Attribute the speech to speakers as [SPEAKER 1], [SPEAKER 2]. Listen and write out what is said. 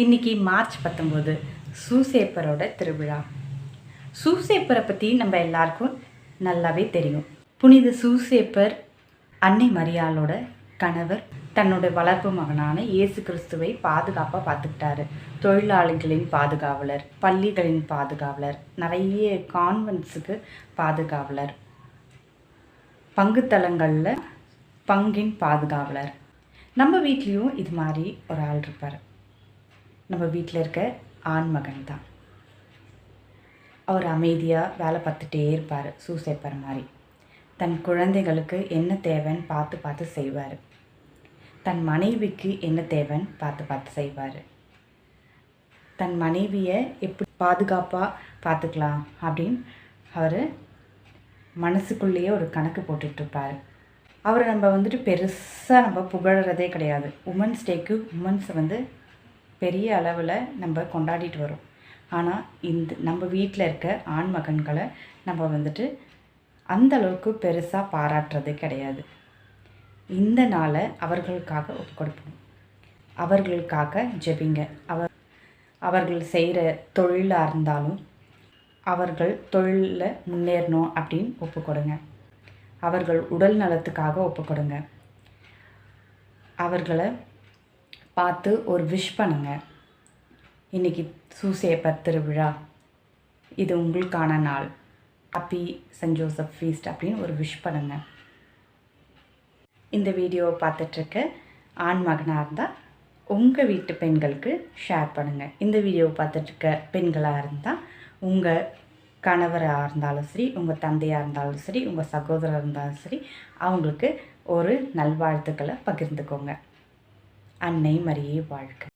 [SPEAKER 1] இன்றைக்கி மார்ச் 19 சூசேப்பரோட திருவிழா. சூசேப்பரை பற்றி நம்ம எல்லாருக்கும் நல்லாவே தெரியும். புனித சூசேப்பர் அன்னை மரியாளோட கணவர் தன்னோட வளர்ப்பு மகனான இயேசு கிறிஸ்துவை பாதுகாப்பாக பார்த்துக்கிட்டாரு. தொழிலாளிகளின் பாதுகாவலர், பள்ளிகளின் பாதுகாவலர், நிறைய கான்வென்ட்ஸுக்கு பாதுகாவலர், பங்குத்தலங்களில் பங்கின் பாதுகாவலர். நம்ம வீட்லேயும் இது மாதிரி ஒரு ஆள் இருப்பார். நம்ம வீட்டில் இருக்க ஆண்மகன் தான். அவர் அமைதியாக வேலை பார்த்துட்டே இருப்பார். சூசேப்பர் மாதிரி தன் குழந்தைகளுக்கு என்ன தேவைன்னு பார்த்து பார்த்து செய்வார். தன் மனைவிக்கு என்ன தேவைன்னு பார்த்து பார்த்து செய்வார். தன் மனைவியை எப்படி பாதுகாப்பாக பார்த்துக்கலாம் அப்படின்னு அவர் மனசுக்குள்ளேயே ஒரு கணக்கு போட்டுட்ருப்பார். அவரை நம்ம பெருசாக நம்ம புகழறதே கிடையாது. உமன்ஸ் டேக்கு உமன்ஸை பெரிய அளவில் நம்ம கொண்டாடிட்டு வரோம். ஆனால் நம்ம வீட்டில் இருக்க ஆண் மகன்களை நம்ம அந்த அளவுக்கு பெருசாக பாராட்டுறது கிடையாது. இந்த நாளை அவர்களுக்காக ஒப்பு கொடுப்போம். அவர்களுக்காக ஜெபிங்க. அவர்கள் செய்கிற தொழிலாக இருந்தாலும் அவர்கள் தொழிலில் முன்னேறணும் அப்படின்னு ஒப்பு கொடுங்க. அவர்கள் உடல் நலத்துக்காக ஒப்பு கொடுங்க. அவர்களை பார்த்து ஒரு விஷ் பண்ணுங்க. இன்றைக்கி சூசேப்பர் திருவிழா, இது உங்களுக்கான நாள், ஹாப்பி சென்ட் ஜோசப் ஃபீஸ்ட் அப்படின்னு ஒரு விஷ் பண்ணுங்க. இந்த வீடியோவை பார்த்துட்ருக்க ஆண் மகனாக இருந்தால் உங்கள் வீட்டு பெண்களுக்கு ஷேர் பண்ணுங்கள். இந்த வீடியோவை பார்த்துட்ருக்க பெண்களாக இருந்தால் உங்கள் கணவராக இருந்தாலும் சரி, உங்கள் தந்தையாக இருந்தாலும் சரி, உங்கள் சகோதரர் இருந்தாலும் சரி, அவங்களுக்கு ஒரு நல்வாழ்த்துக்களை பகிர்ந்துக்கோங்க. அன்னை மரியே வாழ்க.